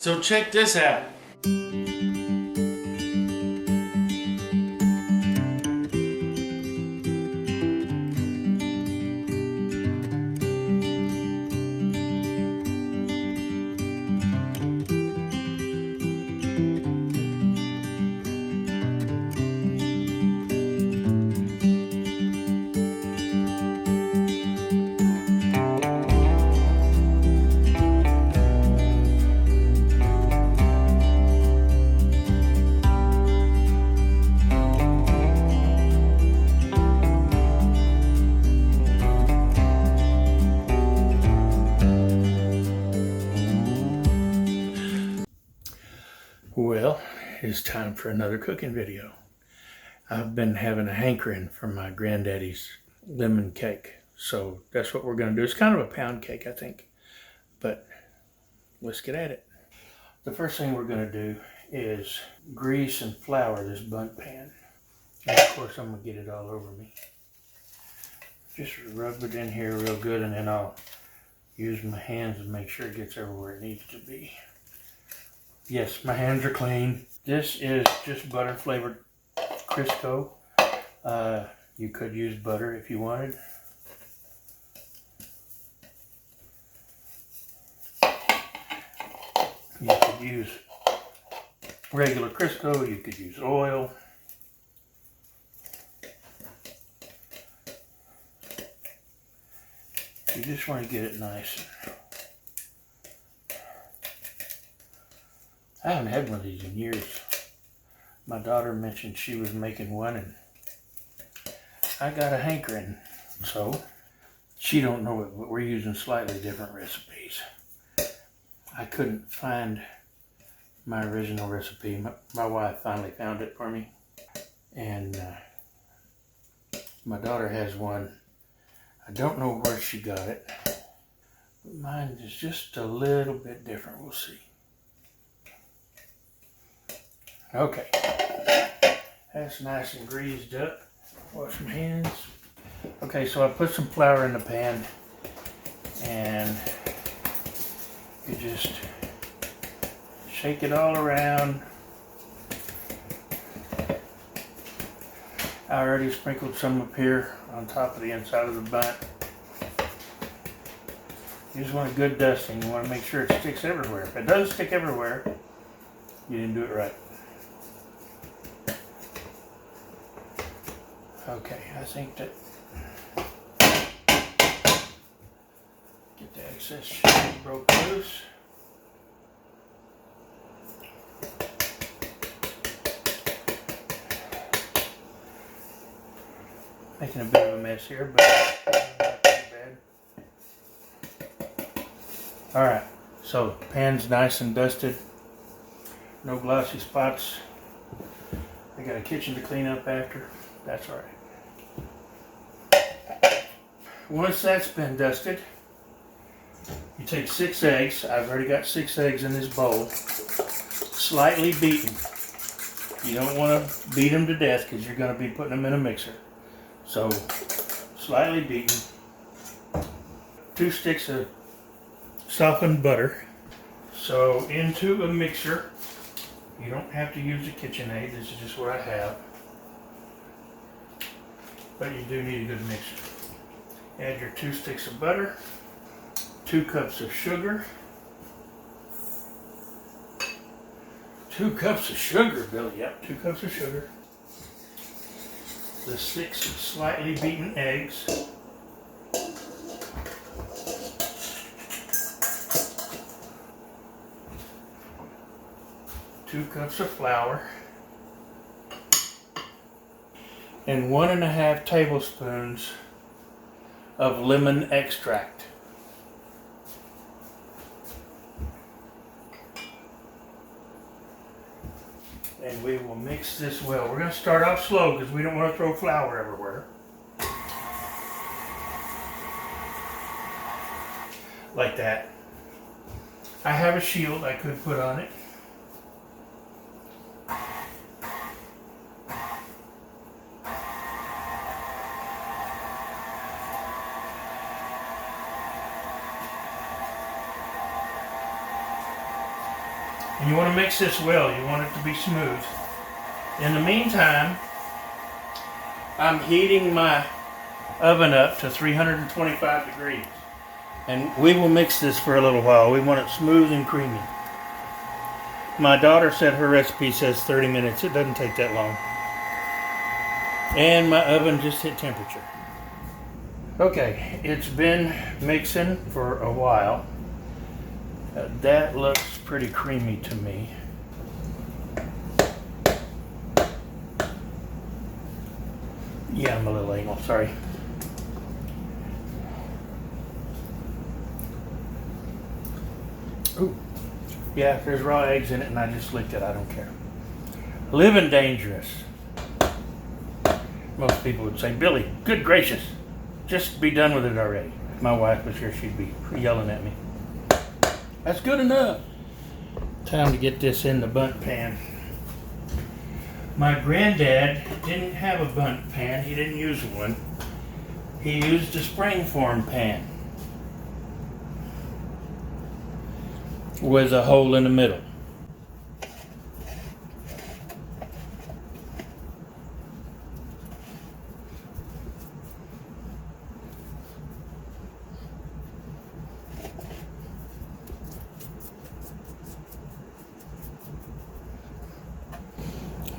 So check this out. Well, it's time for another cooking video. I've been having a hankering for my granddaddy's lemon cake. So that's what we're going to do. It's kind of a pound cake, I think. But let's get at it. The first thing we're going to do is grease and flour this bundt pan. And of course, I'm going to get it all over me. Just rub it in here real good, and then I'll use my hands and make sure it gets everywhere it needs to be. Yes, my hands are clean. This is just butter flavored Crisco. You could use butter if you wanted. You could use regular Crisco. You could use oil. You just want to get it nice. I haven't had one of these in years. My daughter mentioned she was making one, and I got a hankering. So she don't know it, but we're using slightly different recipes. I couldn't find my original recipe. My wife finally found it for me, and my daughter has one. I don't know where she got it, but mine is just a little bit different. We'll see. Okay, that's nice and greased up. Wash my hands. Okay, so I put some flour in the pan, and you just shake it all around. I already sprinkled some up here on top of the inside of the bundt. You just want a good dusting. You want to make sure it sticks everywhere. If it doesn't stick everywhere, you didn't do it right. Okay, I think that get the excess sugar broke loose. Making a bit of a mess here, but not too bad. Alright, so the pan's nice and dusted. No glossy spots. I got a kitchen to clean up after. That's alright. Once that's been dusted, you take 6 eggs. I've already got 6 eggs in this bowl. Slightly beaten. You don't want to beat them to death because you're going to be putting them in a mixer. So, slightly beaten. 2 sticks of softened butter. So, into a mixer. You don't have to use a KitchenAid. This is just what I have. But you do need a good mixer. Add your 2 sticks of butter, 2 cups of sugar. 2 cups of sugar, Billy. Yep, 2 cups of sugar. The 6 slightly beaten eggs. Two cups of flour. And 1.5 tablespoons of lemon extract. And we will mix this well. We're going to start off slow because we don't want to throw flour everywhere. Like that. I have a shield I could put on it. And you want to mix this well. You want it to be smooth. In the meantime, I'm heating my oven up to 325 degrees. And we will mix this for a little while. We want it smooth and creamy. My daughter said her recipe says 30 minutes. It doesn't take that long. And my oven just hit temperature. Okay, it's been mixing for a while. That looks pretty creamy to me. Yeah, I'm a little anal, sorry. Ooh. Yeah, if there's raw eggs in it and I just licked it, I don't care. Living dangerous. Most people would say, Billy, good gracious, just be done with it already. If my wife was here, she'd be yelling at me. That's good enough. Time to get this in the bundt pan. My granddad didn't have a bundt pan. He didn't use one. He used a springform pan with a hole in the middle.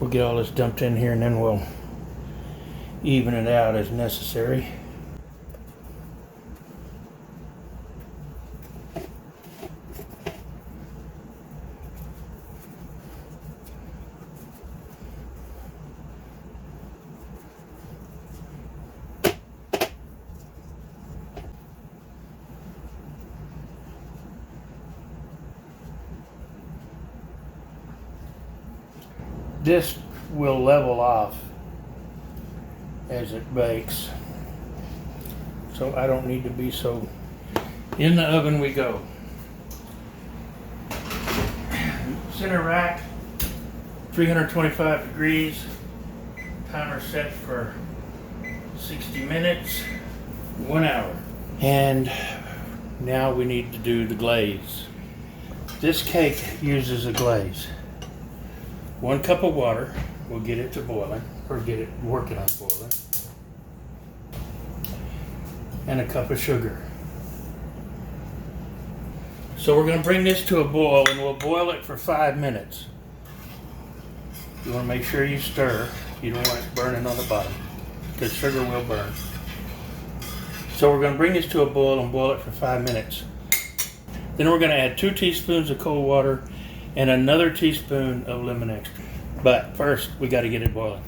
We'll get all this dumped in here and then we'll even it out as necessary. This will level off as it bakes, so I don't need to be so. In the oven we go. Center rack, 325 degrees, timer set for 60 minutes, 1 hour. And now we need to do the glaze. This cake uses a glaze. 1 cup of water will get it to boiling, or get it working on boiling. And a cup of sugar. So we're going to bring this to a boil and we'll boil it for 5 minutes. You want to make sure you stir. You don't want it burning on the bottom because sugar will burn. So we're going to bring this to a boil and boil it for 5 minutes. Then we're going to add 2 teaspoons of cold water and another teaspoon of lemon extract. But first, we got to get it boiling.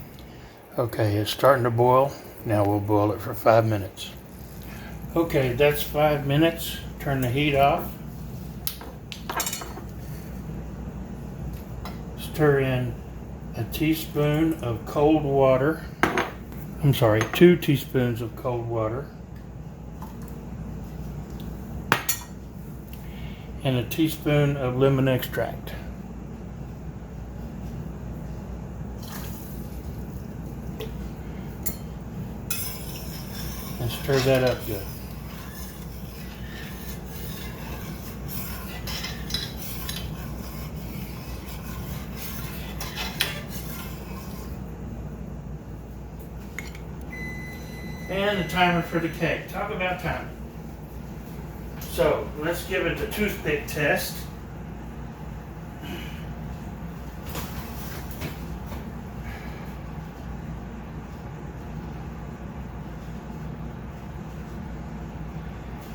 Okay, it's starting to boil. Now we'll boil it for 5 minutes. Okay, that's 5 minutes. Turn the heat off. Stir in a teaspoon of cold water. I'm sorry, 2 teaspoons of cold water. And a teaspoon of lemon extract. And stir that up good. And the timer for the cake. Talk about timing. So let's give it the toothpick test.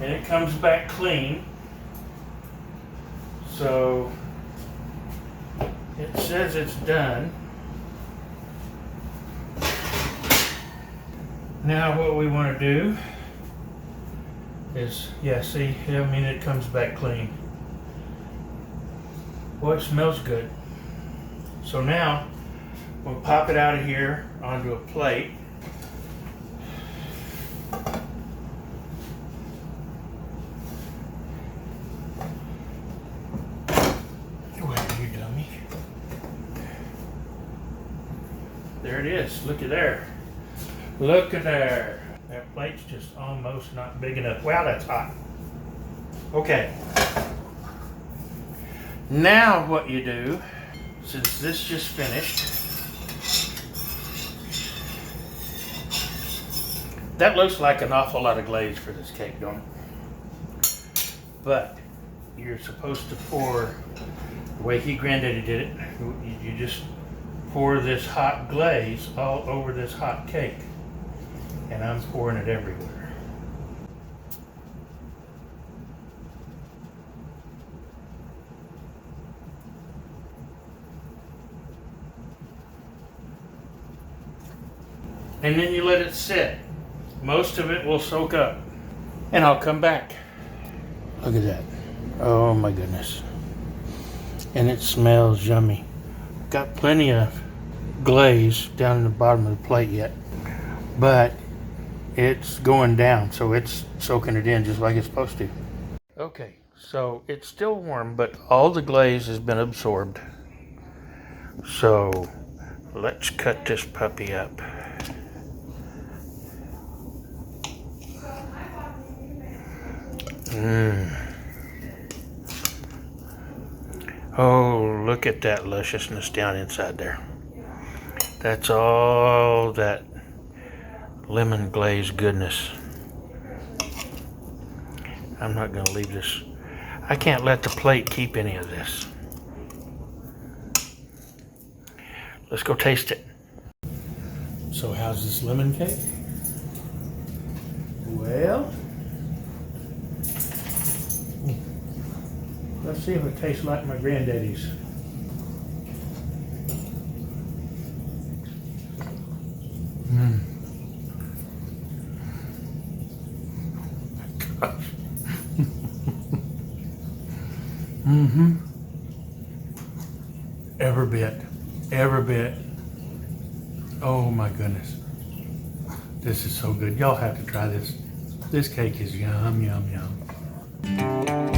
And it comes back clean. So it says it's done. Now what we want to do is, yeah, see, I mean, it comes back clean. Boy, it smells good. So now we'll pop it out of here onto a plate. Wait, you dummy. There it is. Look at there. Look at there. That plate's just almost not big enough. Wow, that's hot. Okay. Now what you do, since this just finished, that looks like an awful lot of glaze for this cake, don't it? But you're supposed to pour, the way Granddaddy did it, you just pour this hot glaze all over this hot cake. And I'm pouring it everywhere. And then you let it sit. Most of it will soak up. And I'll come back. Look at that. Oh my goodness. And it smells yummy. Got plenty of glaze down in the bottom of the plate yet. But it's going down, so it's soaking it in just like it's supposed to. Okay, so it's still warm, but all the glaze has been absorbed. So let's cut this puppy up. Oh, look at that lusciousness down inside there. That's all that lemon glaze goodness. I'm not going to leave this. I can't let the plate keep any of this. Let's go taste it. So how's this lemon cake? Well, let's see if it tastes like my granddaddy's. Every bit. Oh my goodness. This is so good. Y'all have to try this. This cake is yum, yum, yum.